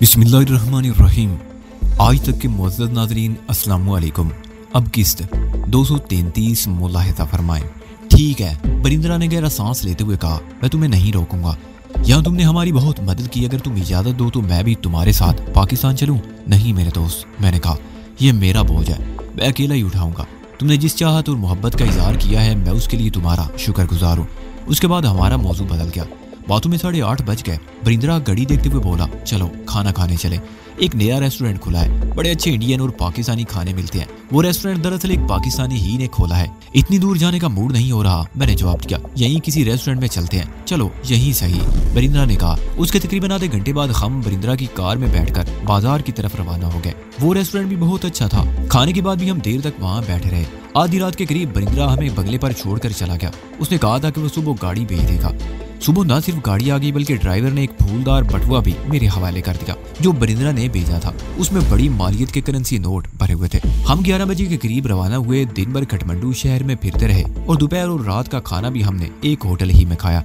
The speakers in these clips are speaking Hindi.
बिस्मिल्लाहिर्रहमानिर्रहीम। आज तक के मुअज़्ज़ज़ नाज़रीन अस्सलामु अलैकुम। अब किस्त 233 मुलाहिज़ा फरमाएं। ठीक है, बरिंद्रा ने गहरा सांस लेते हुए कहा, मैं तुम्हें नहीं रोकूंगा। यहाँ तुमने हमारी बहुत मदद की, अगर तुम इजाज़त दो तो मैं भी तुम्हारे साथ पाकिस्तान चलूँ। नहीं मेरे दोस्त, मैंने कहा, यह मेरा बोझ है, मैं अकेला ही उठाऊंगा। तुमने जिस चाहत और मोहब्बत का इज़हार किया है, मैं उसके लिए तुम्हारा शुक्रगुजार हूँ। उसके बाद हमारा मौजू बदल गया। बातों में 8:30 बज गए। बरिंद्रा घड़ी देखते हुए बोला, चलो खाना खाने चले। एक नया रेस्टोरेंट खुला है, बड़े अच्छे इंडियन और पाकिस्तानी खाने मिलते हैं। वो रेस्टोरेंट दरअसल एक पाकिस्तानी ही ने खोला है। इतनी दूर जाने का मूड नहीं हो रहा। मैंने जवाब दिया, यहीं किसी रेस्टोरेंट में चलते हैं। चलो यहीं सही, बरिंद्रा ने कहा। उसके तकरीबन आधे घंटे बाद हम बरिंद्रा की कार में बैठकर बाजार की तरफ रवाना हो गए। वो रेस्टोरेंट भी बहुत अच्छा था। खाने के बाद भी हम देर तक वहाँ बैठे रहे। आधी रात के करीब बरिंद्रा हमें बंगले पर छोड़कर चला गया। उसने कहा था कि वो सुबह गाड़ी भेज देगा। सुबह न सिर्फ गाड़ी आ गई बल्कि ड्राइवर ने एक फूलदार बटुआ भी मेरे हवाले कर दिया जो बरिंद्रा ने भेजा था। उसमें बड़ी मालियत के करेंसी नोट भरे हुए थे। हम 11 बजे के करीब रवाना हुए। दिन भर काठमांडू शहर में फिरते रहे और दोपहर और रात का खाना भी हमने एक होटल ही में खाया।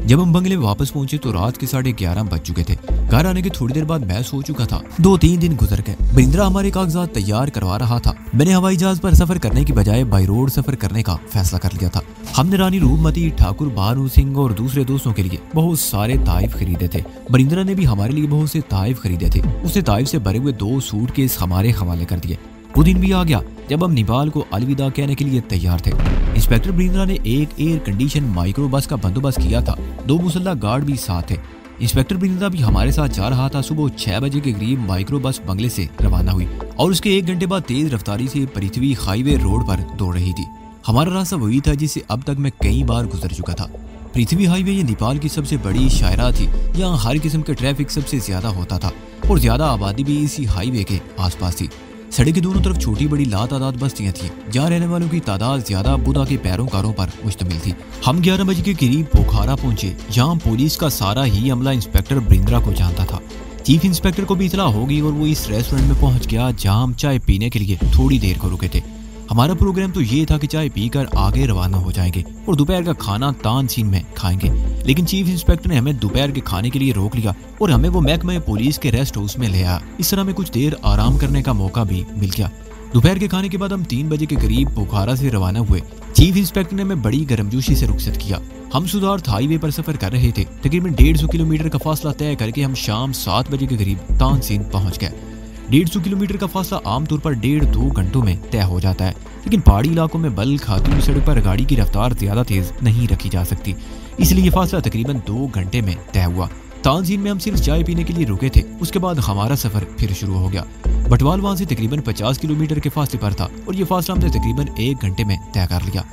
जब हम बंगले वापस पहुंचे तो रात के 11:30 बज चुके थे। घर आने के थोड़ी देर बाद मैं सो चुका था। 2-3 दिन गुजर गए। बरिंद्रा हमारे कागजात तैयार करवा रहा था। मैंने हवाई जहाज पर सफर करने की बजाय बाई रोड सफर करने का फैसला कर लिया था। हमने रानी रूपमती, ठाकुर भानु सिंह और दूसरे दोस्तों के लिए बहुत सारे ताइफ खरीदे थे। बरिंद्रा ने भी हमारे लिए बहुत से ताइफ खरीदे थे। उसने ताइफ से भरे हुए 2 सूटकेस हमारे हवाले कर दिए। वो दिन भी आ गया जब हम नेपाल को अलविदा कहने के लिए तैयार थे। इंस्पेक्टर बरिंद्रा ने एक एयर कंडीशन माइक्रो बस का बंदोबस्त किया था। 2 मुसल्ला गार्ड भी साथ थे। इंस्पेक्टर बरिंद्रा भी हमारे साथ जा रहा था। सुबह 6 बजे के करीब माइक्रो बस बंगले से रवाना हुई और उसके 1 घंटे बाद तेज रफ्तारी से पृथ्वी हाईवे रोड पर दौड़ रही थी। हमारा रास्ता वही था जिससे अब तक मैं कई बार गुजर चुका था। पृथ्वी हाईवे ये नेपाल की सबसे बड़ी शायरा थी। यहाँ हर किस्म का ट्रैफिक सबसे ज्यादा होता था और ज्यादा आबादी भी इसी हाईवे के आसपास थी। सड़क के दोनों तरफ छोटी बड़ी लातादाद बस्तियां थी जहाँ रहने वालों की तादाद ज्यादा बुद्धा के पैरोकारों पर मुश्तमिल थी। हम 11 बजे के करीब पोखरा पहुंचे। यहाँ पुलिस का सारा ही अमला इंस्पेक्टर बरिंद्रा को जानता था। चीफ इंस्पेक्टर को भी इतला होगी और वो इस रेस्टोरेंट में पहुंच गया जहाँ हम चाय पीने के लिए थोड़ी देर को रुके थे। हमारा प्रोग्राम तो ये था कि चाय पीकर आगे रवाना हो जाएंगे और दोपहर का खाना तानसीन में खाएंगे। लेकिन चीफ इंस्पेक्टर ने हमें दोपहर के खाने के लिए रोक लिया और हमें वो महकमे पुलिस के रेस्ट हाउस में ले आया। इस तरह हमें कुछ देर आराम करने का मौका भी मिल गया। दोपहर के खाने के बाद हम 3 बजे के करीब पोखरा से रवाना हुए। चीफ इंस्पेक्टर ने हमें बड़ी गर्मजोशी से रुखसत किया। हम सुधार्थ हाईवे पर सफर कर रहे थे। तकरीबन 150 किलोमीटर का फासला तय करके हम शाम 7 बजे के करीब तानसीन पहुंच गए। 150 किलोमीटर का फासला आमतौर पर 1.5-2 घंटों में तय हो जाता है, लेकिन पहाड़ी इलाकों में बल खाती हुई सड़क पर गाड़ी की रफ्तार ज्यादा तेज नहीं रखी जा सकती, इसलिए ये फासला तकरीबन 2 घंटे में तय हुआ। तानसीन में हम सिर्फ चाय पीने के लिए रुके थे। उसके बाद हमारा सफर फिर शुरू हो गया। बटवाल वहां से तकरीबन 50 किलोमीटर के फासले पर था और ये फासला हमने तकरीबन 1 घंटे में तय कर लिया।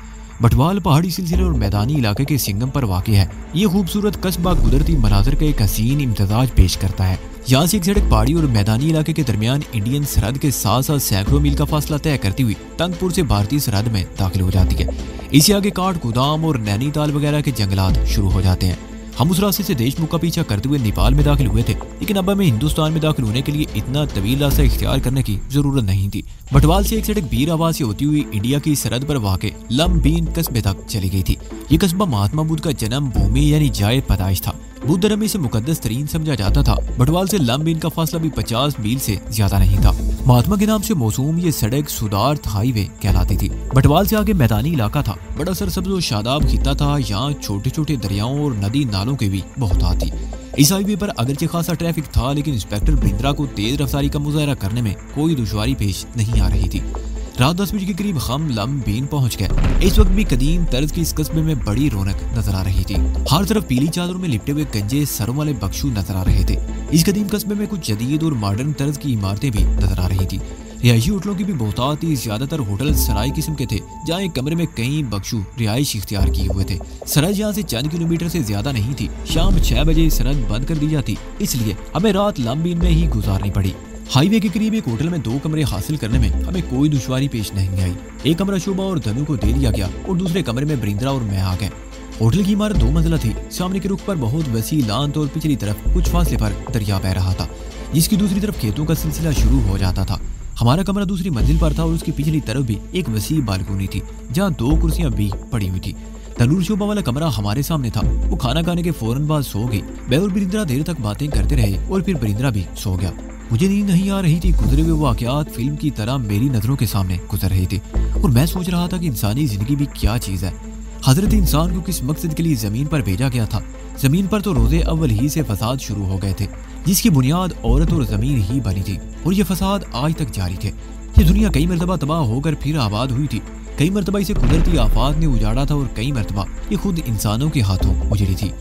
बटवाल पहाड़ी सिलसिले और मैदानी इलाके के सिंगम पर वाक़ है। ये खूबसूरत कस्बा कुदरती मनाजर का एक हसीन इम्तजाज पेश करता है। यहाँ से एक सड़क पहाड़ी और मैदानी इलाके के दरमियान इंडियन सरहद के साथ साथ सैकड़ों मील का फासला तय करती हुई तंगपुर से भारतीय सरहद में दाखिल हो जाती है। इसी आगे काठगोदाम और नैनीताल वगैरह के जंगलात शुरू हो जाते हैं। हम उस रास्ते से देशमुख का पीछा करते हुए नेपाल में दाखिल हुए थे, लेकिन अब हमें हिंदुस्तान में दाखिल होने के लिए इतना तवील रास्ता इख्तियार करने की जरूरत नहीं थी। बटवाल से एक सड़क बीराबाद से होती हुई इंडिया की सरहद पर वाक़ लमबीन कस्बे तक चली गई थी। ये कस्बा महात्मा बुद्ध का जन्म भूमि यानी जाए पैदाइश था। बुद्ध धर्म में इसे मुकद्दस तरीन समझा जाता था। बटवाल से लमबीन का फासला भी 50 मील से ज्यादा नहीं था। महात्मा के नाम से मौसूम ये सड़क सुधार्थ हाईवे कहलाती थी। बटवाल से आगे मैदानी इलाका था। बड़ा सरसब्ज और शादाब खिता था। यहाँ छोटे छोटे दरियाओं और नदी नालों की भी बहुतायत थी। इस हाईवे पर अगरचे खासा ट्रैफिक था, लेकिन इंस्पेक्टर बरिंद्रा को तेज रफ्तारी का मुजाहरा करने में कोई दुश्वारी पेश नहीं आ रही थी। रात 10 बजे के करीब हम लमबीन पहुंच गए। इस वक्त भी कदीम तर्ज की इस कस्बे में बड़ी रौनक नजर आ रही थी। हर तरफ पीली चादरों में लिपटे हुए गंजे सरों वाले बख्शू नजर आ रहे थे। इस कदीम कस्बे में कुछ जदीद और मॉडर्न तर्ज की इमारतें भी नजर आ रही थी। रिहायशी होटलों की भी बहुतायत थी। ज्यादातर होटल सराय किस्म के थे जहाँ एक कमरे में कई बख्शू रिहाइश इख्तियार किए हुए थे। सराय यहाँ से चंद किलोमीटर से ज्यादा नहीं थी। शाम 6 बजे सरहद बंद कर दी जाती, इसलिए हमें रात लमबीन में ही गुजारनी पड़ी। हाईवे के करीब एक होटल में 2 कमरे हासिल करने में हमें कोई दुश्वारी पेश नहीं आई। एक कमरा शोभा और धनु को दे दिया गया और दूसरे कमरे में बरिंद्रा और मैं आ गए। होटल की इमारत 2 मंजिला थी। सामने के रुख पर बहुत वसी लांत और पिछली तरफ कुछ फासले पर दरिया बह रहा था, जिसकी दूसरी तरफ खेतों का सिलसिला शुरू हो जाता था। हमारा कमरा दूसरी मंजिल पर था और उसकी पिछली तरफ भी एक वसी बालकोनी थी जहाँ 2 कुर्सियां भी पड़ी हुई थी। तनूर शोभा वाला कमरा हमारे सामने था। वो खाना खाने के फौरन बाद सो गई। मैं और बरिंद्रा देर तक बातें करते रहे और फिर बरिंद्रा भी सो गया। मुझे नींद नहीं आ रही थी। गुजरे हुए वाकयात फिल्म की तरह मेरी नजरों के सामने गुजर रहे थे और मैं सोच रहा था कि इंसानी जिंदगी भी क्या चीज है। हजरत इंसान को किस मकसद के लिए जमीन पर भेजा गया था। जमीन पर तो रोजे अव्वल ही से फसाद शुरू हो गए थे, जिसकी बुनियाद औरत और जमीन ही बनी थी और ये फसाद आज तक जारी थे। ये दुनिया कई मरतबा तबाह होकर फिर आबाद हुई थी। कई मरतबा इसे कुदरती आफात ने उजाड़ा था और कई मरतबा ये खुद इंसानों के हाथों उजड़ी थी।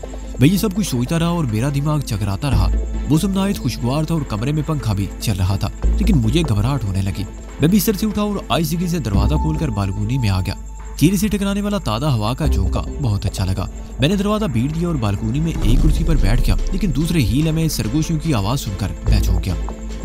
मैं ये सब कुछ सोचता रहा और मेरा दिमाग चकराता रहा। मौसम नहायत खुशगवार था और कमरे में पंखा भी चल रहा था, लेकिन मुझे घबराहट होने लगी। मैं बिस्तर से उठा और आहिस्ता से दरवाजा खोलकर बालकनी में आ गया। चेहरे से टकराने वाला ताज़ा हवा का झोंका बहुत अच्छा लगा। मैंने दरवाजा भीड़ दिया और बालकनी में एक कुर्सी पर बैठ गया, लेकिन दूसरे ही लम्हे सरगोशियों की आवाज सुनकर मैं चौंक गया।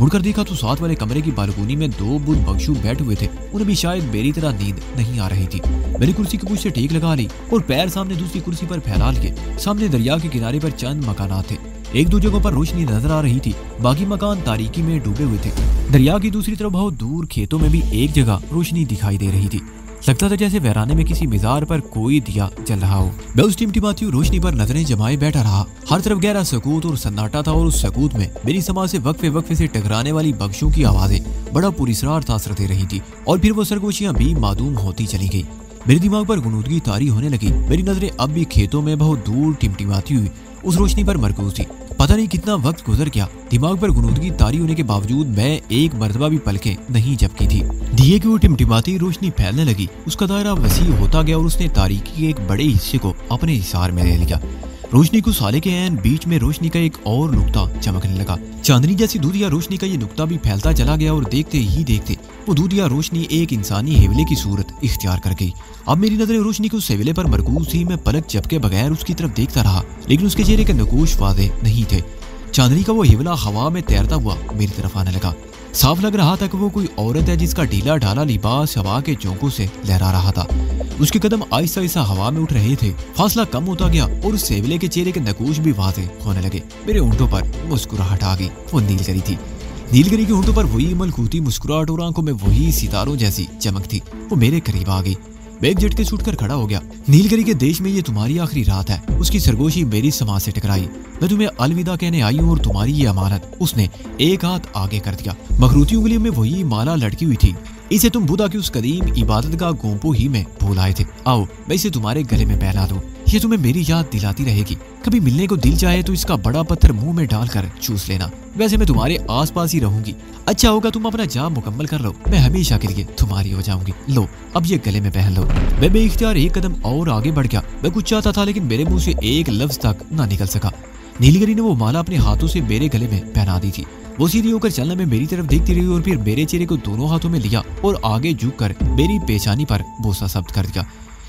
मुड़कर देखा तो साथ वाले कमरे की बालकनी में दो बुद्ध बख्शू बैठे हुए थे। उन्हें भी शायद मेरी तरह नींद नहीं आ रही थी। मैंने कुर्सी की कुछ से टेक लगा ली और पैर सामने दूसरी कुर्सी पर फैला लिए। सामने दरिया के किनारे पर चंद मकानात थे। एक दो जगहों पर रोशनी नजर आ रही थी, बाकी मकान तारीकी में डूबे हुए थे। दरिया की दूसरी तरफ बहुत दूर खेतों में भी एक जगह रोशनी दिखाई दे रही थी। लगता था जैसे वैराने में किसी मिजार पर कोई दिया जल रहा हो। मैं उस टिमटिमाती हुई रोशनी पर नजरें जमाए बैठा रहा। हर तरफ गहरा सकूत और सन्नाटा था और उस सकूत में मेरी समाज से वक्फे वक्फे से टकराने वाली बख्शों की आवाजें बड़ा पुरस्कार तासर दे रही थी और फिर वो सरगोशियां भी मादूम होती चली गई। मेरे दिमाग पर गुनूदगी तारी होने लगी। मेरी नजरें अब भी खेतों में बहुत दूर टिमटिमाती हुई उस रोशनी पर मरकूज थी। पता नहीं कितना वक्त गुजर गया, दिमाग पर गुनूदगी तारी होने के बावजूद मैं एक मर्तबा भी पलकें नहीं झपकी थी। दिए की वो टिमटिमाती रोशनी फैलने लगी। उसका दायरा वसी होता गया और उसने तारीकी के एक बड़े हिस्से को अपने हिसार में ले लिया। रोशनी को साले के ऐन बीच में रोशनी का एक और नुक्ता चमकने लगा। चांदनी जैसी दूधिया रोशनी का ये नुक्ता भी फैलता चला गया और देखते ही देखते वो दूधिया रोशनी एक इंसानी हेवले की सूरत इख्तियार कर गई। अब मेरी नजरें रोशनी के उस हेवले पर मरकूज थी। मैं पलक झपके बगैर उसकी तरफ देखता रहा, लेकिन उसके चेहरे के नकूश वाज़ेह नहीं थे। चांदनी का वो हेवला हवा में तैरता हुआ मेरी तरफ आने लगा। साफ लग रहा था कि वो कोई औरत है जिसका ढीला ढाला लिबास हवा के झोंकों से लहरा रहा था। उसके कदम आहिस्ता आहिस्ता हवा में उठ रहे थे। फासला कम होता गया और उस सेवले के चेहरे के नकूश भी वाज़ेह होने लगे। मेरे होंठों पर मुस्कुराहट आ गई। वो नीलगरी थी। नीलगरी के होंठों पर वही मलकूती मुस्कुराहट और आंखों में वही सितारों जैसी चमक थी। वो मेरे करीब आ गई। मैं एक झटके से उठकर खड़ा हो गया। नीलगरी के देश में ये तुम्हारी आखिरी रात है। उसकी सरगोशी मेरी समाज से टकराई। मैं तुम्हें अलविदा कहने आई हूँ और तुम्हारी ये अमानत। उसने एक हाथ आगे कर दिया। मखरूती उंगलियों में वही माला लटकी हुई थी। इसे तुम बुद्धा की उस कदीम इबादत का गोंपो ही में भूल आए थे। आओ मैं इसे तुम्हारे गले में पहना दूं। ये तुम्हें मेरी याद दिलाती रहेगी। कभी मिलने को दिल चाहे तो इसका बड़ा पत्थर मुंह में डालकर चूस लेना। वैसे मैं तुम्हारे आसपास ही रहूंगी। अच्छा होगा तुम अपना जाम मुकम्मल कर लो। मैं हमेशा के लिए तुम्हारी हो जाऊंगी। लो अब ये गले में पहन लो। मैं बेइख्तियार एक कदम और आगे बढ़ गया। मैं कुछ चाहता था लेकिन मेरे मुंह से एक लफ्ज तक ना निकल सका। नीलगिरी ने वो माला अपने हाथों से मेरे गले में पहना दी थी। वो सीधी होकर चलने में मेरी तरफ देखती रही और फिर मेरे चेहरे को दोनों हाथों में लिया और आगे झुककर मेरी पेशानी पर बोसा शब्द कर दिया।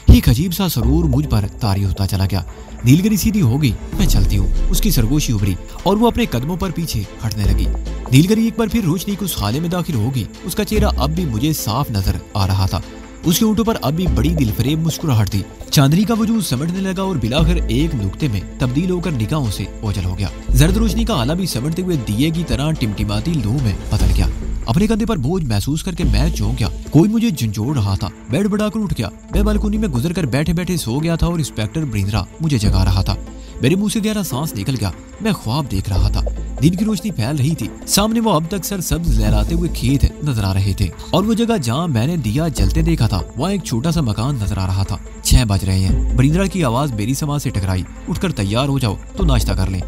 एक अजीब सा सरूर मुझ पर तारी होता चला गया। नीलगिरी सीधी हो गई। मैं चलती हूँ। उसकी सरगोशी उभरी और वो अपने कदमों पर पीछे हटने लगी। नीलगिरी एक बार फिर रोशनी के उस खाले में दाखिल होगी। उसका चेहरा अब भी मुझे साफ नजर आ रहा था। उसके होंठों पर अब भी बड़ी दिलफरेब मुस्कुराहट थी। चांदनी का वजूद समटने लगा और बिलाखिर एक नुक्ते में तब्दील होकर निगाहों से ओझल हो गया। जर्द रोशनी का आला भी समटते हुए दिए की तरह टिमटिमाती लू में बदल गया। अपने कंधे पर बोझ महसूस करके मैं चौंक गया। कोई मुझे झंझोड़ रहा था। बेड बढ़ाकर उठ गया। मैं बालकनी में गुजरकर बैठे बैठे सो गया था और इंस्पेक्टर बरिंद्रा मुझे जगा रहा था। मेरे मुंह से गहरा सांस निकल गया। मैं ख्वाब देख रहा था। दिन की रोशनी फैल रही थी। सामने वो अब तक सरसब्ज लहराते हुए खेत नजर आ रहे थे और वो जगह जहाँ मैंने दिया जलते देखा था वहाँ एक छोटा सा मकान नजर आ रहा था। 6 बज रहे हैं। बरिंद्रा की आवाज मेरी समाज से टकराई। उठकर तैयार हो जाओ तो नाश्ता कर लें।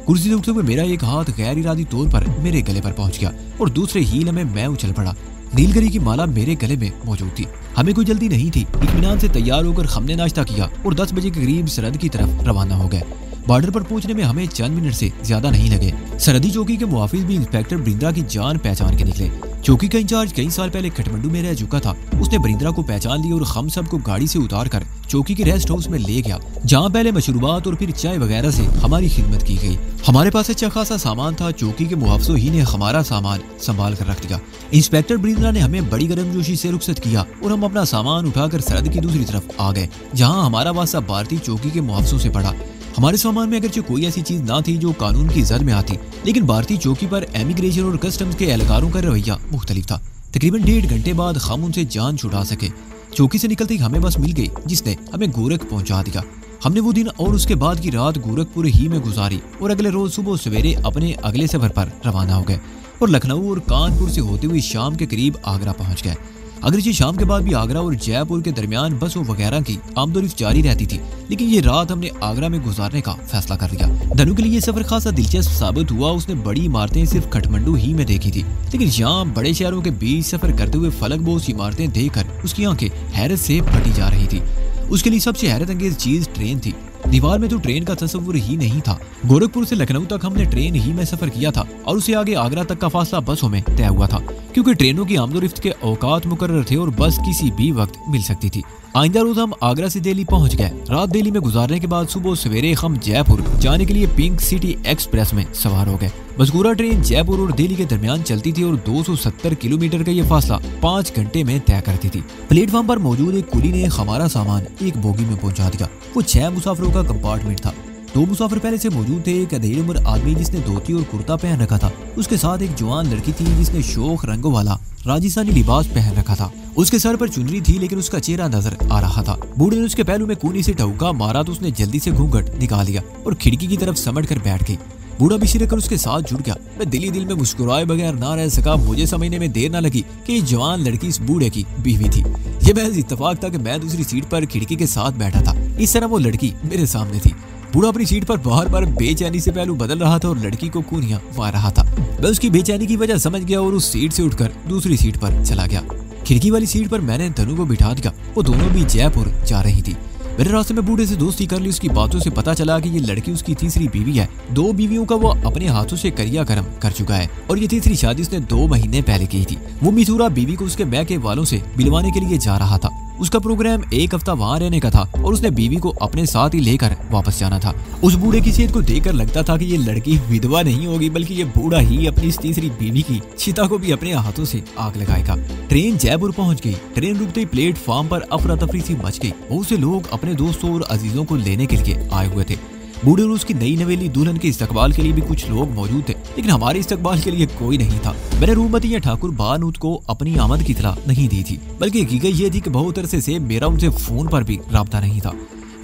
कुर्सी से उठते हुए मेरा एक हाथ गैर इरादी तौर पर मेरे गले पर पहुंच गया और दूसरे हील में मैं उछल पड़ा। नीलगिरी की माला मेरे गले में मौजूद थी। हमें कोई जल्दी नहीं थी। इत्मीनान से तैयार होकर हमने नाश्ता किया और 10 बजे के करीब सरहद की तरफ रवाना हो गए। बॉर्डर पर पहुंचने में हमें चंद मिनट से ज्यादा नहीं लगे। सरहदी चौकी के मुहाफिज भी इंस्पेक्टर बरिंद्रा की जान पहचान के निकले। चौकी का इंचार्ज कई साल पहले काठमांडू में रह चुका था। उसने बरिंद्रा को पहचान लिया और हम सब को गाड़ी से उतार कर चौकी के रेस्ट हाउस में ले गया, जहाँ पहले मशरूबात और फिर चाय वगैरह से हमारी खिदमत की गई। हमारे पास अच्छा खासा सामान था। चौकी के मुहाफिजों ही ने हमारा सामान संभाल कर रख दिया। इंस्पेक्टर बरिंद्रा ने हमें बड़ी गर्मजोशी से रुखसत किया और हम अपना सामान उठाकर सरहद की दूसरी तरफ आ गए, जहाँ हमारा वास्ता भारतीय चौकी के मुहाफिजों से पड़ा। हमारे सामान में अगरचे कोई ऐसी चीज ना थी जो कानून की जद में आती, लेकिन भारतीय चौकी पर इमिग्रेशन और कस्टम्स के एहलकारों का रवैया मुख्तलिफ था। तकरीबन 1.5 घंटे बाद हम उनसे जान छुड़ा सके। चौकी से निकलते ही हमें बस मिल गई जिसने हमें गोरख पहुंचा दिया। हमने वो दिन और उसके बाद की रात गोरखपुर ही में गुजारी और अगले रोज सुबह सवेरे अपने अगले सफर पर रवाना हो गए और लखनऊ और कानपुर से होते हुए शाम के करीब आगरा पहुंच गए। अगरचे शाम के बाद भी आगरा और जयपुर के दरमियान बसों वगैरह की आमदोरफ्त जारी रहती थी, लेकिन ये रात हमने आगरा में गुजारने का फैसला कर लिया। धनु के लिए ये सफर खासा दिलचस्प साबित हुआ। उसने बड़ी इमारतें सिर्फ काठमांडू ही में देखी थी, लेकिन यहाँ बड़े शहरों के बीच सफर करते हुए फलकबोस इमारतें देखकर उसकी आंखें हैरत से फटी जा रही थी। उसके लिए सबसे हैरत अंगेज चीज ट्रेन थी। दीवार में तो ट्रेन का तस्वुर ही नहीं था। गोरखपुर से लखनऊ तक हमने ट्रेन ही में सफर किया था और उससे आगे आगरा तक का फासला बसों में तय हुआ था, क्योंकि ट्रेनों की आमदोरफ्त के औकात मुकर्रर थे और बस किसी भी वक्त मिल सकती थी। आइंदा रोज हम आगरा से दिल्ली पहुंच गए। रात दिल्ली में गुजारने के बाद सुबह सवेरे हम जयपुर जाने के लिए पिंक सिटी एक्सप्रेस में सवार हो गए। मज़कूरा ट्रेन जयपुर और दिल्ली के दरमियान चलती थी और 270 किलोमीटर का ये फासला 5 घंटे में तय करती थी। प्लेटफॉर्म पर मौजूद एक कुली ने हमारा सामान एक बोगी में पहुंचा दिया। वो 6 मुसाफिरों का कंपार्टमेंट था। 2 मुसाफिर पहले से मौजूद थे। एक अधेड़ उम्र आदमी जिसने धोती और कुर्ता पहन रखा था, उसके साथ एक जवान लड़की थी जिसने शोख रंगों वाला राजस्थानी लिबास पहन रखा था। उसके सर पर चुनरी थी, लेकिन उसका चेहरा नजर आ रहा था। बूढ़े ने उसके पहलू में कूनी से ठुका मारा तो उसने जल्दी से घूंघट निकाल लिया और खिड़की की तरफ समट कर बैठ गई। बूढ़ा भी सिर कर उसके साथ जुड़ गया। मैं दिल में मुस्कुराए बगैर ना रह सका। मुझे समझने में देर ना लगी कि ये जवान लड़की इस बूढ़े की बीवी थी। ये महज इत्तेफाक था कि मैं दूसरी सीट पर खिड़की के साथ बैठा था। इस तरह वो लड़की मेरे सामने थी। बूढ़ा अपनी सीट पर बार बार बेचैनी से पहलू बदल रहा था और लड़की को कूनियां मार रहा था। मैं उसकी बेचैनी की वजह समझ गया और उस सीट से उठकर दूसरी सीट पर चला गया। खिड़की वाली सीट पर मैंने धनु को बिठा दिया। वो दोनों भी जयपुर जा रही थी। मेरे रास्ते में बूढ़े से दोस्ती कर ली। उसकी बातों से पता चला कि ये लड़की उसकी तीसरी बीवी है। 2 बीवियों का वो अपने हाथों से करिया कर्म कर चुका है और ये तीसरी शादी उसने 2 महीने पहले की थी। वो मिथुरा बीवी को उसके मैके वालों से मिलवाने के लिए जा रहा था। उसका प्रोग्राम 1 हफ्ता वहाँ रहने का था और उसने बीवी को अपने साथ ही लेकर वापस जाना था। उस बूढ़े की सेहत को देखकर लगता था कि ये लड़की विधवा नहीं होगी, बल्कि ये बूढ़ा ही अपनी इस तीसरी बीवी की चिता को भी अपने हाथों से आग लगाएगा। ट्रेन जयपुर पहुंच गई। ट्रेन रुकते ही प्लेटफॉर्म पर अफरा तफरी सी मच गई। बहुत से लोग अपने दोस्तों और अजीजों को लेने के लिए आए हुए थे। बूढ़े और उसकी नई नवेली दुल्हन के इस्तकबाल के लिए भी कुछ लोग मौजूद थे, लेकिन हमारे इस्तकबाल के लिए कोई नहीं था। मैंने रूपमती या ठाकुर बानूत को अपनी आमद की इत्तला नहीं दी थी, बल्कि हकीकत ये थी कि बहुत अरसे से मेरा उनसे फोन पर भी राब्ता नहीं था।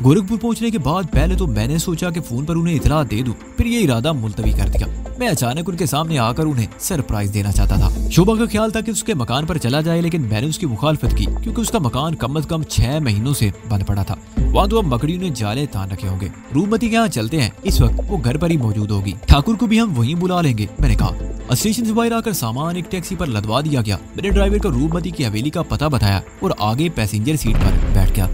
गोरखपुर पहुंचने के बाद पहले तो मैंने सोचा कि फोन पर उन्हें इत्तला दे दूं, फिर ये इरादा मुलतवी कर दिया। मैं अचानक उनके सामने आकर उन्हें सरप्राइज देना चाहता था। शोभा का ख्याल था कि उसके मकान पर चला जाए, लेकिन मैंने उसकी मुखालफत की, क्योंकि उसका मकान कम अज कम 6 महीनों से बंद पड़ा था। वहाँ तो अब मकड़ियों ने जाले तान रखे होंगे। रूपमती के यहाँ चलते हैं, इस वक्त वो घर पर ही मौजूद होगी। ठाकुर को भी हम वहीं बुला लेंगे, मैंने कहा। स्टेशन से बाहर आकर सामान एक टैक्सी पर लदवा दिया गया। मैंने ड्राइवर को रूपमती की हवेली का पता बताया और आगे पैसेंजर सीट पर बैठ गया।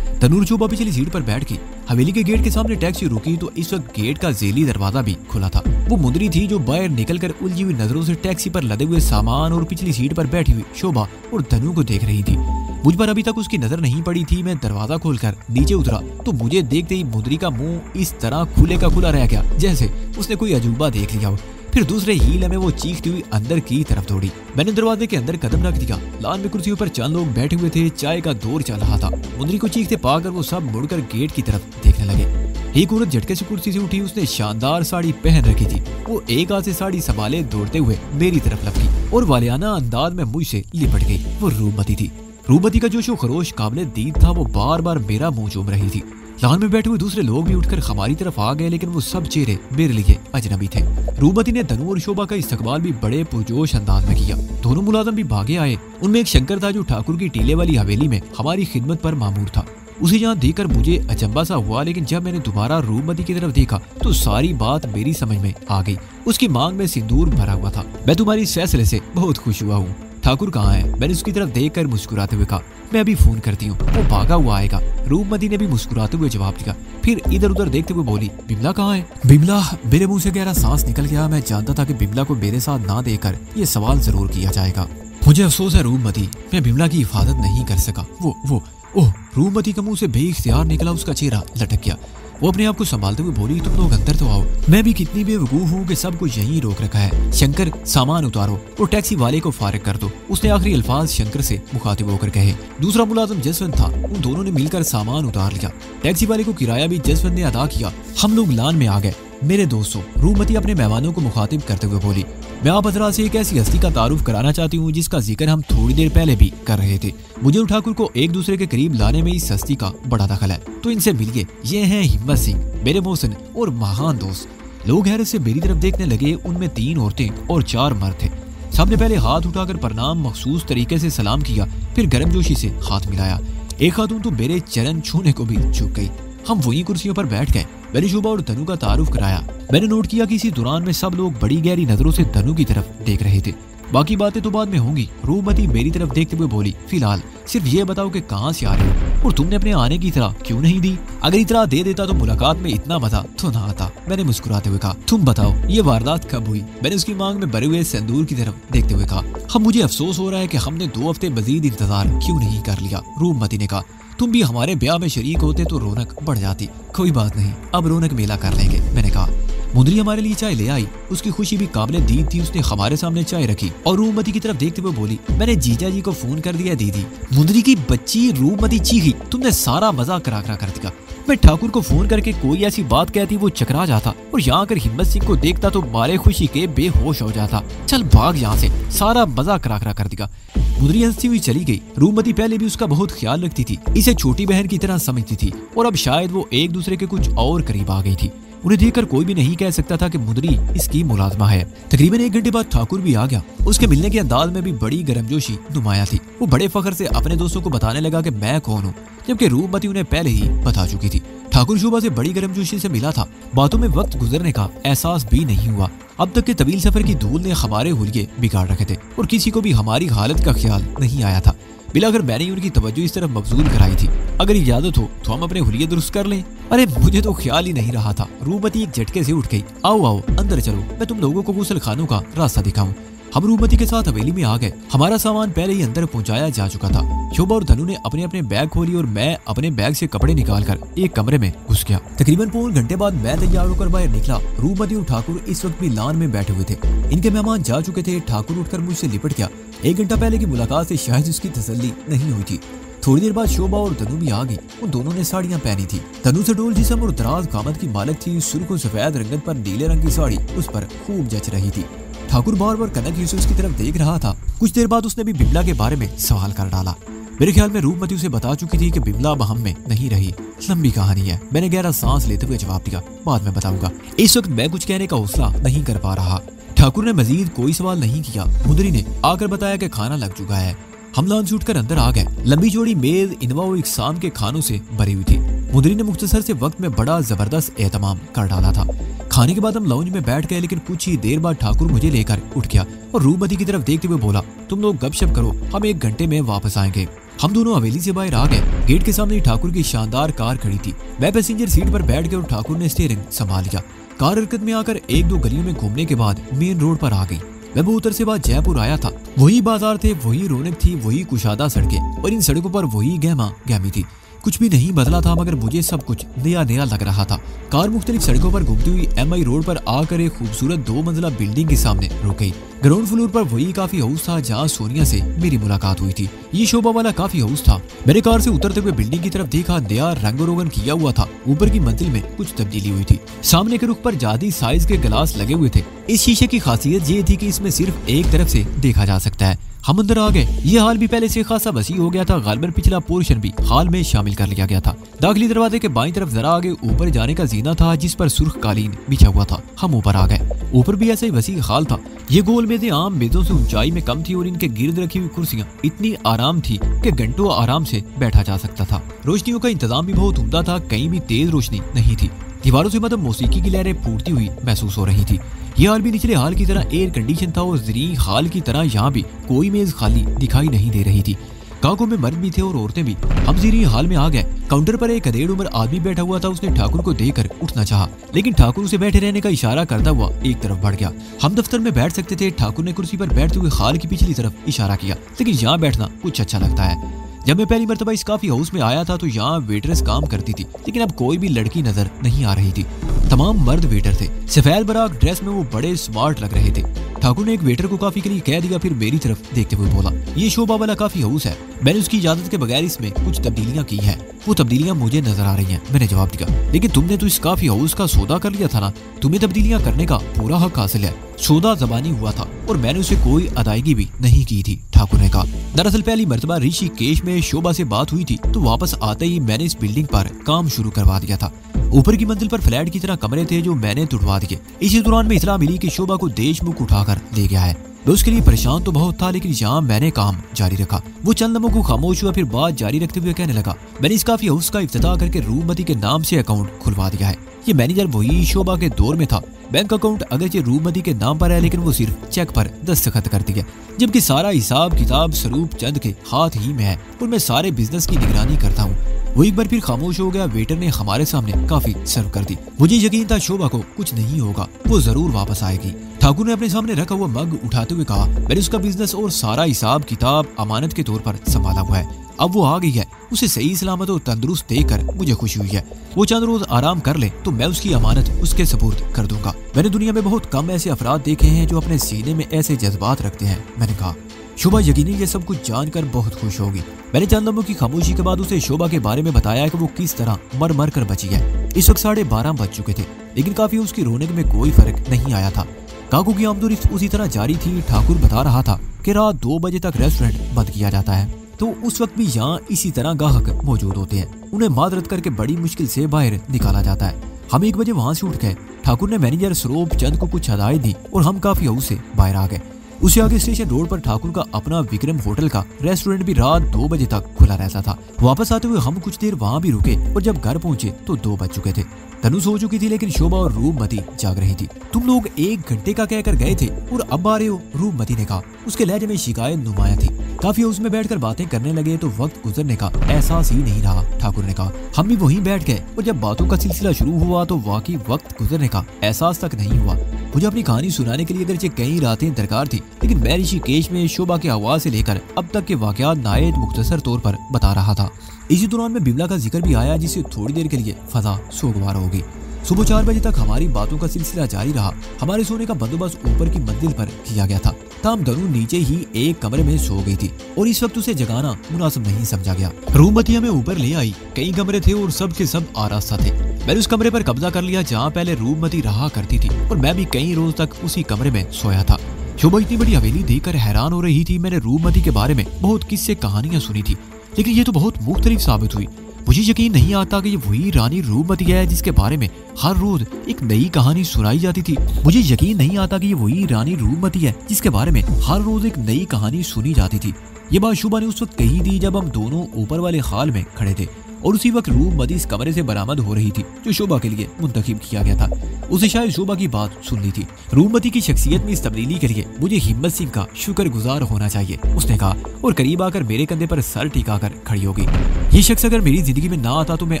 तनूर चोबा पिछली सीट पर बैठ गई। हवेली के गेट के सामने टैक्सी रुकी तो इस वक्त गेट का जेली दरवाजा भी खुला था। वो मुंदरी थी जो बाहर निकलकर उलझी हुई नजरों से टैक्सी पर लदे हुए सामान और पिछली सीट पर बैठी हुई शोभा और धनु को देख रही थी। मुझ पर अभी तक उसकी नजर नहीं पड़ी थी। मैं दरवाजा खोलकर नीचे उतरा तो मुझे देखते ही मुंदरी का मुंह इस तरह खुले का खुला रह गया जैसे उसने कोई अजूबा देख लिया हो। फिर दूसरे ही लम्हे वो चीखती हुई अंदर की तरफ दौड़ी। मैंने दरवाजे के अंदर कदम रख दिया। लान में कुर्सियों पर चंद लोग बैठे हुए थे। चाय का दौर चल रहा था। मुंदरी को चीखते पाकर वो सब मुड़कर गेट की तरफ देखने लगे। एक औरत झटके से कुर्सी से उठी। उसने शानदार साड़ी पहन रखी थी। वो एक हाथ से साड़ी संभाले दौड़ते हुए मेरी तरफ लपकी और वालियाना अंदाज में मुझसे लिपट गई। वो रूपमती थी। रूपमती का जोशो खरोश काबिले दीद था। वो बार बार मेरा मुंह चूम रही थी। लान में बैठे हुए दूसरे लोग भी उठकर हमारी तरफ आ गए, लेकिन वो सब चेहरे मेरे लिए अजनबी थे। रूपमती ने धनु और शोभा का इस्तकबाल भी बड़े पुरजोश अंदाज में किया। दोनों मुलाजम भी भागे आए। उनमें एक शंकर था जो ठाकुर की टीले वाली हवेली में हमारी खिदमत पर मामूर था। उसे यहाँ देखकर मुझे अचंबा सा हुआ, लेकिन जब मैंने दोबारा रूपमती की तरफ देखा तो सारी बात मेरी समझ में आ गई। उसकी मांग में सिंदूर भरा हुआ था। मैं तुम्हारी इस फैसले से बहुत खुश हुआ हूँ। ठाकुर कहाँ है? मैंने उसकी तरफ देखकर मुस्कुराते हुए कहा। मैं अभी फोन करती हूँ, वो भागा हुआ आएगा। रूपमती ने भी मुस्कुराते हुए जवाब दिया। फिर इधर उधर देखते हुए बोली, बिमला कहाँ है? बिमला? मेरे मुंह से गहरा सांस निकल गया। मैं जानता था कि बिमला को मेरे साथ ना देकर ये सवाल जरूर किया जाएगा। मुझे अफसोस है रूपमती, मैं बिमला की हिफाजत नहीं कर सका। वो ओह! रूपमती का मुंह से बेइख्तियार निकला। उसका चेहरा लटक गया। वो अपने आप को संभालते हुए बोली, तुम लोग अंदर तो आओ। मैं भी कितनी बेवकूफ हूँ कि सबको यहीं रोक रखा है। शंकर, सामान उतारो और टैक्सी वाले को फारिग कर दो। उसने आखिरी अल्फाज शंकर से मुखातिब होकर कहे। दूसरा मुलाजिम जसवंत था। उन दोनों ने मिलकर सामान उतार लिया। टैक्सी वाले को किराया भी जसवंत ने अदा किया। हम लोग लान में आ गए। मेरे दोस्तों, रूपमती अपने मेहमानों को मुखातिब करते हुए बोली, मैं आप हजरात से एक ऐसी हस्ती का तारुफ कराना चाहती हूँ जिसका जिक्र हम थोड़ी देर पहले भी कर रहे थे। मुझे और ठाकुर को एक दूसरे के करीब लाने में इस हस्ती का बड़ा दखल है, तो इनसे मिलिए। ये हैं हिम्मत सिंह, मेरे मोहसिन और महान दोस्त। लोग हैरत से मेरी तरफ देखने लगे। उनमें 3 औरतें और 4 मर्द थे। सबने पहले हाथ उठाकर प्रणाम मखसूस तरीके से सलाम किया, फिर गर्मजोशी से हाथ मिलाया। एक खातून तो मेरे चरण छूने को भी झुक गई। हम वहीं कुर्सियों पर बैठ गए। मैंने शोभा और धनु का तारुफ कराया। मैंने नोट किया कि इसी दौरान में सब लोग बड़ी गहरी नजरों से धनु की तरफ देख रहे थे। बाकी बातें तो बाद में होंगी। रूपमती मेरी तरफ देखते हुए बोली, फिलहाल सिर्फ ये बताओ कि कहाँ से आ रहे हो और तुमने अपने आने की इतला क्यों नहीं दी? अगर इतला दे देता तो मुलाकात में इतना मजा तो ना आता। मैंने मुस्कुराते हुए कहा, तुम बताओ ये वारदात कब हुई? मैंने उसकी मांग में भरे हुए सिंदूर की तरफ देखते हुए कहा, हम मुझे अफसोस हो रहा है कि हमने 2 हफ्ते मजीद इंतजार क्यों नहीं कर लिया। रूपमती ने कहा, तुम भी हमारे ब्याह में शरीक होते तो रौनक बढ़ जाती। कोई बात नहीं, अब रौनक मेला कर लेंगे। मैंने कहा। मुंदरी हमारे लिए चाय ले आई। उसकी खुशी भी काबिले दीद थी। उसने हमारे सामने चाय रखी और रूपमती की तरफ देखते हुए बोली, मैंने जीजा जी को फोन कर दिया दीदी। मुंदरी की बच्ची रूपमती चीखी, तुमने सारा मजाक करा कर दिया। मैं ठाकुर को फोन करके कोई ऐसी बात कहती वो चकरा जाता और यहाँ आकर हिम्मत सिंह को देखता तो मारे खुशी के बेहोश हो जाता। चल भाग यहाँ से, सारा मजाक करा कर दिया। मुंदरी हंसती हुई चली गई। रूपमती पहले भी उसका बहुत ख्याल रखती थी, इसे छोटी बहन की तरह समझती थी और अब शायद वो एक दूसरे के कुछ और करीब आ गई थी। उन्हें देखकर कोई भी नहीं कह सकता था कि मुंदरी इसकी मुलाजमा है। तकरीबन 1 घंटे बाद ठाकुर भी आ गया। उसके मिलने के अंदाज में भी बड़ी गर्मजोशी नुमाया थी। वो बड़े फख्र से अपने दोस्तों को बताने लगा कि मैं कौन हूँ, जबकि रूपमती उन्हें पहले ही बता चुकी थी। ठाकुर शोभा से बड़ी गर्मजोशी से मिला था। बातों में वक्त गुजरने का एहसास भी नहीं हुआ। अब तक के तवील सफर की धूल ने हमारे हुलिये बिगाड़ रखे थे और किसी को भी हमारी हालत का ख्याल नहीं आया था। बिलाकर मैंने उनकी तवज्जो इस तरफ मबजूल कराई थी। अगर इजाजत हो तो हम अपने हुलिये दुरुस्त कर लें। अरे मुझे तो ख्याल ही नहीं रहा था। रूपमती एक झटके से उठ गई। आओ आओ अंदर चलो, मैं तुम लोगों को गुसल खानों का रास्ता दिखाऊं। हम रूपमती के साथ हवेली में आ गए। हमारा सामान पहले ही अंदर पहुंचाया जा चुका था। शोभा और धनु ने अपने अपने बैग खोली और मैं अपने बैग से कपड़े निकालकर एक कमरे में घुस गया। तकरीबन 4 घंटे बाद मैं तैयार होकर बाहर निकला। रूपमती और ठाकुर इस वक्त भी लान में बैठे हुए थे। इनके मेहमान जा चुके थे। ठाकुर उठकर मुझसे लिपट गया। 1 घंटा पहले की मुलाकात से शायद उसकी तसल्ली नहीं हुई थी। थोड़ी देर बाद शोभा और धनु भी आ गई। उन दोनों ने साड़ियां पहनी थी। धनु से डोल जिस्म और दराज कामत की मालिक थी। सुर्ख और सफेद रंगत पर नीले रंग की साड़ी उस पर खूब जच रही थी। ठाकुर बार बार कनक यूसुफ की तरफ देख रहा था। कुछ देर बाद उसने भी बिमला के बारे में सवाल कर डाला। मेरे ख्याल में रूपमती उसे बता चुकी थी कि बिमला अब हम में नहीं रही। लंबी कहानी है। मैंने गहरा सांस लेते हुए जवाब दिया, बाद में बताऊंगा। इस वक्त मैं कुछ कहने का हौसला नहीं कर पा रहा। ठाकुर ने मजीद कोई सवाल नहीं किया। मुंदरी ने आकर बताया कि खाना लग चुका है। हम लान से उठकर अंदर आ गए। लंबी चौड़ी मेज इनवा और इकसाम के खानों से भरी हुई थी। मुंदरी ने मुख्तसर से वक्त में बड़ा जबरदस्त एहतमाम कर डाला था। खाने के बाद हम लाउंज में बैठ गए, लेकिन कुछ ही देर बाद ठाकुर मुझे लेकर उठ गया और रूपमती की तरफ देखते हुए बोला, तुम लोग गपशप करो, हम 1 घंटे में वापस आएंगे। हम दोनों हवेली से बाहर आ गए। गेट के सामने ठाकुर की शानदार कार खड़ी थी। मैं पैसेंजर सीट पर बैठ गया और ठाकुर ने स्टीयरिंग संभाल लिया। कार हरकत में आकर 1-2 गलियों में घूमने के बाद मेन रोड पर आ गई। मैं बहुत अरसे बाद जयपुर आया था। वही बाजार थे, वही रौनक थी, वही कुशादा सड़कें और इन सड़कों पर वही गहमा गहमी थी। कुछ भी नहीं बदला था, मगर मुझे सब कुछ नया नया लग रहा था। कार मुख्तलिफ सड़कों पर घूमती हुई MI रोड पर आकर एक खूबसूरत 2 मंजिला बिल्डिंग के सामने रुक गई। ग्राउंड फ्लोर पर वही काफी हाउस था जहाँ सोनिया से मेरी मुलाकात हुई थी। ये शोभा वाला काफी हाउस था। मैंने कार से उतरते हुए बिल्डिंग की तरफ देखा। नया रंग रोगन किया हुआ था। ऊपर की मंजिल में कुछ तब्दीली हुई थी। सामने के रुख पर जादी साइज के गिलास लगे हुए थे। इस शीशे की खासियत ये थी कि इसमें सिर्फ एक तरफ से देखा जा सकता है। हम अंदर आ गए। ये हाल भी पहले से खासा वसी हो गया था। गालिबन पिछला पोर्शन भी हाल में शामिल कर लिया गया था। दाखिली दरवाजे के बाईं तरफ जरा आगे ऊपर जाने का जीना था, जिस पर सुर्ख कालीन बिछा हुआ था। हम ऊपर आ गए। ऊपर भी ऐसा ही वसी हाल था। ये गोल मेजें आम मेजों से ऊंचाई में कम थी और इनके गिर्द रखी हुई कुर्सियां इतनी आराम थी कि घंटों आराम से बैठा जा सकता था। रोशनियों का इंतजाम भी बहुत उम्दा था। कहीं भी तेज रोशनी नहीं थी। दीवारों से मतलब मौसीकी की लहरें फूटती हुई महसूस हो रही थी। यह हाल भी निचले हाल की तरह एयर कंडीशन था और ज़री हाल की तरह यहाँ भी कोई मेज खाली दिखाई नहीं दे रही थी। काकों में मर्द भी थे और औरतें भी। हम ज़री हाल में आ गए। काउंटर पर एक अधेड़ उम्र आदमी बैठा हुआ था। उसने ठाकुर को देखकर उठना चाहा, लेकिन ठाकुर उसे बैठे रहने का इशारा करता हुआ एक तरफ बढ़ गया। हम दफ्तर में बैठ सकते थे। ठाकुर ने कुर्सी पर बैठते हुए हाल की पिछली तरफ इशारा किया, लेकिन यहाँ बैठना कुछ अच्छा लगता है। जब मैं पहली मर्तबा इस काफी हाउस में आया था तो यहाँ वेटरेस काम करती थी, लेकिन अब कोई भी लड़की नजर नहीं आ रही थी। तमाम मर्द वेटर थे। सफेद बराक ड्रेस में वो बड़े स्मार्ट लग रहे थे। ठाकुर ने एक वेटर को काफी के लिए कह दिया, फिर मेरी तरफ देखते हुए बोला, ये शोभा वाला काफी हाउस है, मैंने उसकी इजाजत के बगैर इसमें कुछ तब्दीलियां की हैं, वो तब्दीलियां मुझे नजर आ रही हैं। मैंने जवाब दिया, लेकिन तुमने तो इस काफी हाउस का सौदा कर लिया था ना, तुम्हें तब्दीलियां करने का पूरा हक हासिल है। सौदा जबानी हुआ था और मैंने उसे कोई अदायगी भी नहीं की थी, ठाकुर ने कहा। दरअसल पहली मर्तबा ऋषिकेश में शोभा से बात हुई थी तो वापस आते ही मैंने इस बिल्डिंग पर काम शुरू करवा दिया था। ऊपर की मंजिल पर फ्लैट की तरह कमरे थे जो मैंने तुड़वा दिए। इसी दौरान में इतला मिली कि शोभा को देशमुख उठाकर ले गया है। मैं उसके लिए परेशान तो बहुत था, लेकिन यहाँ मैंने काम जारी रखा। वो चंद लम्हों को खामोश हुआ, फिर बात जारी रखते हुए कहने लगा, मैंने इस काफी हाउस का इफ्तिताह करके रूपमती के नाम से अकाउंट खुलवा दिया है। ये मैनेजर वही शोभा के दौर में था। बैंक अकाउंट अगरचे रूपमती के नाम पर है, लेकिन वो सिर्फ चेक पर दस्तखत कर दिया, जबकि सारा हिसाब किताब स्वरूप चंद के हाथ ही में है और मैं सारे बिजनेस की निगरानी करता हूँ। वो एक बार फिर खामोश हो गया। वेटर ने हमारे सामने काफी सर्व कर दी। मुझे यकीन था शोभा को कुछ नहीं होगा, वो जरूर वापस आएगी। ठाकुर ने अपने सामने रखा हुआ मग उठाते हुए कहा, मैंने उसका बिजनेस और सारा हिसाब किताब अमानत के तौर पर संभाला हुआ है। अब वो आ गई है, उसे सही सलामत और तंदुरुस्त देखकर मुझे खुशी हुई है। वो चंद रोज आराम कर ले तो मैं उसकी अमानत उसके सपुर्द कर दूंगा। मैंने दुनिया में बहुत कम ऐसे अफराद देखे हैं जो अपने सीने में ऐसे जज्बात रखते हैं, मैंने कहा। शोभा यकीनी ये सब कुछ जानकर बहुत खुश होगी। मैंने चंद लम्हों की खामोशी के बाद उसे शोभा के बारे में बताया कि वो किस तरह मर मर कर बची है। इस वक्त 12:30 बज चुके थे, लेकिन काफी उसकी रौनक में कोई फर्क नहीं आया था। काकू की आमदोरी उसी तरह जारी थी। ठाकुर बता रहा था कि रात 2 बजे तक रेस्टोरेंट बंद किया जाता है, तो उस वक्त भी यहाँ इसी तरह गाहक मौजूद होते हैं। उन्हें मादरत करके बड़ी मुश्किल से बाहर निकाला जाता है। हम 1 बजे वहाँ से उठ गए। ठाकुर ने मैनेजर सरोप चंद को कुछ हदायत दी और हम काफी हाउस से बाहर आ गए। उससे आगे स्टेशन रोड पर ठाकुर का अपना विक्रम होटल का रेस्टोरेंट भी रात 2 बजे तक खुला रहता था। वापस आते हुए हम कुछ देर वहाँ भी रुके और जब घर पहुंचे तो 2 बज चुके थे। तनु सो चुकी थी, लेकिन शोभा और रूपमती जाग रही थी। तुम लोग 1 घंटे का कहकर गए थे और अब आ रहे हो, रूपमती ने कहा। उसके लहजे में शिकायत नुमाया थी। काफी उसमें बैठकर बातें करने लगे तो वक्त गुजरने का एहसास ही नहीं रहा, ठाकुर ने कहा। हम भी वहीं बैठ गए और जब बातों का सिलसिला शुरू हुआ तो वाकई वक्त गुजरने का एहसास तक नहीं हुआ। मुझे अपनी कहानी सुनाने के लिए अगरचे कई रातें दरकार थी, लेकिन मैं ऋषिकेश में शोभा के आवाज से लेकर अब तक के वाकयात नायत मुख्तसर तौर पर बता रहा था। इसी दौरान में बिमला का जिक्र भी आया, जिससे थोड़ी देर के लिए फजा सोगवार हो गई। सुबह 4 बजे तक हमारी बातों का सिलसिला जारी रहा। हमारे सोने का बंदोबस्त ऊपर की मंजिल पर किया गया था। ताम दनु नीचे ही एक कमरे में सो गई थी और इस वक्त उसे जगाना मुनासिब नहीं समझा गया। रूपमती हमें ऊपर ले आई। कई कमरे थे और सब के सब आरास्ता थे। मैंने उस कमरे पर कब्जा कर लिया जहाँ पहले रूपमती रहा करती थी और मैं भी कई रोज तक उसी कमरे में सोया था। शोभा इतनी बड़ी हवेली देखकर हैरान हो रही थी। मैंने रूपमती के बारे में बहुत किस्से कहानियां सुनी थी, लेकिन ये तो बहुत मुख्तलिफ साबित हुई। मुझे यकीन नहीं आता कि ये वही रानी रूपमती है जिसके बारे में हर रोज एक नई कहानी सुनाई जाती थी। मुझे यकीन नहीं आता कि ये वही रानी रूपमती है जिसके बारे में हर रोज एक नई कहानी सुनी जाती थी। ये बात शोभा ने उस वक्त कही थी जब हम दोनों ऊपर वाले हाल में खड़े थे और उसी वक्त रूपमती इस कमरे से बरामद हो रही थी जो शोभा के लिए मुंतखब किया गया था। उसे शायद शोभा की बात सुन ली थी। रूपमती की शख्सियत में इस तब्दीली के लिए मुझे हिम्मत सिंह का शुक्रगुजार होना चाहिए, उसने कहा और करीब आकर मेरे कंधे पर सर टिकाकर खड़ी हो गई। ये शख्स अगर मेरी जिंदगी में ना आता तो मैं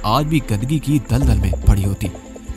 आज भी गंदगी की दलदल में पड़ी होती।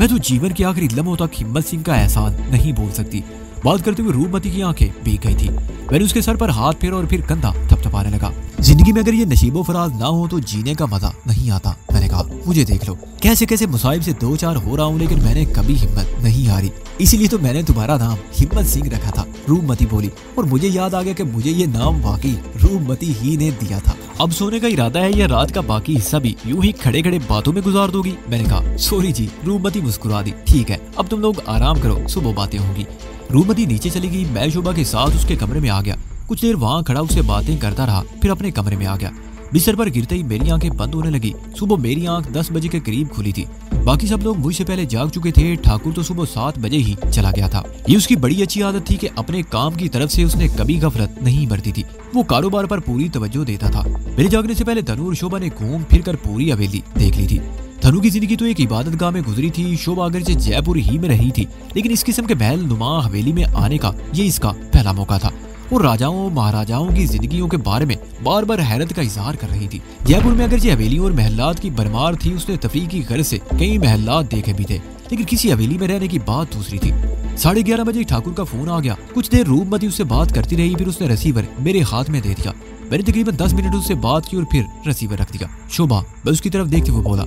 मैं तो जीवन के आखिरी लम्हों तक हिम्मत सिंह का एहसान नहीं बोल सकती। बात करते हुए रूपमती की आंखें भीग गई थी। मैंने उसके सर पर हाथ फेरा और फिर कंधा थपथपाने लगा। जिंदगी में अगर ये नसीबो फराज ना हो तो जीने का मजा नहीं आता, मैंने कहा। मुझे देख लो, कैसे कैसे मुसाइब से 2-4 हो रहा हूँ, लेकिन मैंने कभी हिम्मत नहीं हारी। इसीलिए तो मैंने तुम्हारा नाम हिम्मत सिंह रखा था, रूपमती बोली। और मुझे याद आ गया कि मुझे ये नाम वाकई रूपमती ही ने दिया था। अब सोने का इरादा है या रात का बाकी हिस्सा भी यूं ही खड़े खड़े बातों में गुजार दोगी, मैंने कहा। सॉरी जी, रूपमती मुस्कुरा दी। ठीक है, अब तुम लोग आराम करो, सुबह बातें होंगी। रूपमती नीचे चली गई। मैं शोभा के साथ उसके कमरे में आ गया। कुछ देर वहाँ खड़ा उससे बातें करता रहा, फिर अपने कमरे में आ गया। बिस्तर पर गिरते ही मेरी आंखें बंद होने लगी। सुबह मेरी आंख 10 बजे के करीब खुली थी। बाकी सब लोग मुझसे पहले जाग चुके थे। ठाकुर तो सुबह 7 बजे ही चला गया था। ये उसकी बड़ी अच्छी आदत थी कि अपने काम की तरफ से उसने कभी गफलत नहीं बरती थी। वो कारोबार पर पूरी तवज्जो देता था। मेरे जागने से पहले धनु और शोभा ने घूम फिर कर पूरी हवेली देख ली थी। धनु की जिंदगी तो एक इबादत गाह में गुजरी थी। शोभा अगरचे जयपुर ही में रही थी, लेकिन इस किस्म के महल नुमा हवेली में आने का ये इसका पहला मौका था। और राजाओं महाराजाओं की जिंदगियों के बारे में बार बार हैरत का इजहार कर रही थी। जयपुर में अगरचे हवेलियों और महलात की भरमार थी। उसने तफरीह की गर्ज से कई महलात देखे भी थे, लेकिन किसी हवेली में रहने की बात दूसरी थी। 11:30 बजे ठाकुर का फोन आ गया। कुछ देर रूपमती उससे बात करती रही, फिर उसने रिसीवर मेरे हाथ में दे दिया। मैंने तकरीबन 10 मिनट उससे बात की और फिर रिसीवर रख दिया। शोभा, मैं उसकी तरफ देखते हुए बोला,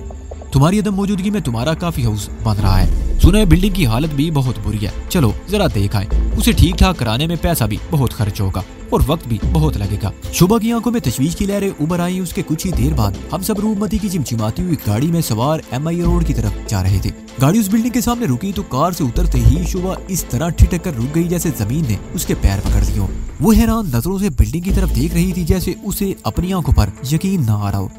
तुम्हारी अदम मौजूदगी में तुम्हारा काफी हाउस बन रहा है। सुना है बिल्डिंग की हालत भी बहुत बुरी है, चलो जरा देख आए। उसे ठीक ठाक कराने में पैसा भी बहुत खर्च होगा और वक्त भी बहुत लगेगा। शोभा की आंखों में तशवीश की लहरें उभर आई। उसके कुछ ही देर बाद हम सब रूपमती की चिमचिमाती हुई गाड़ी में सवार MI रोड की तरफ जा रहे थे। गाड़ी उस बिल्डिंग के सामने रुकी तो कार से उतरते ही शोभा इस तरह ठिठक कर रुक गई जैसे जमीन ने उसके पैर पकड़ लिए हो। वो हैरान नजरों से बिल्डिंग की तरफ देख रही थी जैसे उसे अपनी आंखों पर यकीन न आ रहा हो।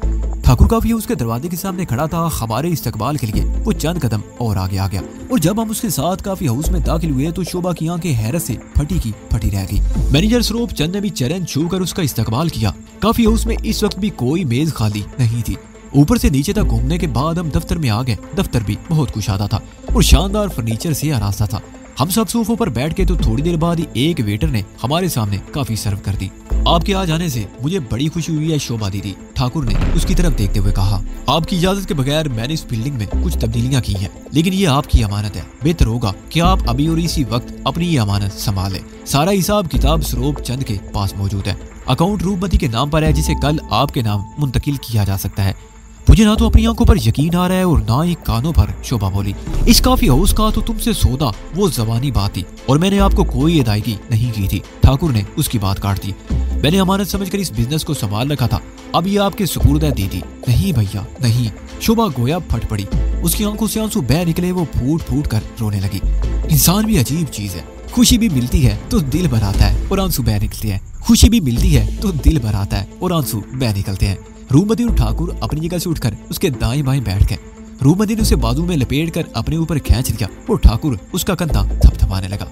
ठाकुर काफी उसके दरवाजे के सामने खड़ा था। हमारे इस्तकबाल के लिए वो चंद कदम और आगे आ गया और जब हम उसके साथ काफी हाउस में दाखिल हुए तो शोभा की आंखें हैरत से फटी की फटी रह गई। मैनेजर सरोप चंद ने भी चरण छूकर उसका इस्तकबाल किया। काफी हाउस में इस वक्त भी कोई मेज खाली नहीं थी। ऊपर से नीचे तक घूमने के बाद हम दफ्तर में आ गए। दफ्तर भी बहुत कुशादा था और शानदार फर्नीचर से आरास्ता था। हम सब सोफों पर बैठ के तो थोड़ी देर बाद ही एक वेटर ने हमारे सामने काफी सर्व कर दी। आपके आ जाने से मुझे बड़ी खुशी हुई है शोभा दीदी, ठाकुर ने उसकी तरफ देखते हुए कहा। आपकी इजाजत के बगैर मैंने इस बिल्डिंग में कुछ तब्दीलियां की हैं, लेकिन ये आपकी अमानत है। बेहतर होगा कि आप अभी और इसी वक्त अपनी ये अमानत संभालें। सारा हिसाब किताब सरोप चंद के पास मौजूद है। अकाउंट रूपमती के नाम पर है जिसे कल आपके नाम मुंतकिल किया जा सकता है। मुझे ना तो अपनी आंखों पर यकीन आ रहा है और ना ही कानों पर। शोभा बोली, इस काफी हाउस का तो तुमसे सौदा वो जबानी बात थी और मैंने आपको कोई अदायगी नहीं की थी। ठाकुर ने उसकी बात काट दी। मैंने अमानत समझकर इस बिजनेस को संभाल रखा था, अब ये आपके सुपुर्द है दीदी। नहीं भैया नहीं। शोभा गोया फट पड़ी। उसकी आंखों से आंसू बह निकले। वो फूट फूट कर रोने लगी। इंसान भी अजीब चीज है, खुशी भी मिलती है तो दिल भर आता है और आंसू बह निकलते हैं। खुशी भी मिलती है तो दिल भर आता है और आंसू बह निकलते हैं। रूपमती और ठाकुर अपनी जगह से उठकर उसके दाएं बाएं बैठ गए। रूपमती ने उसे बाजू में लपेट कर अपने ऊपर खींच लिया और ठाकुर उसका कंधा थपथपाने लगा।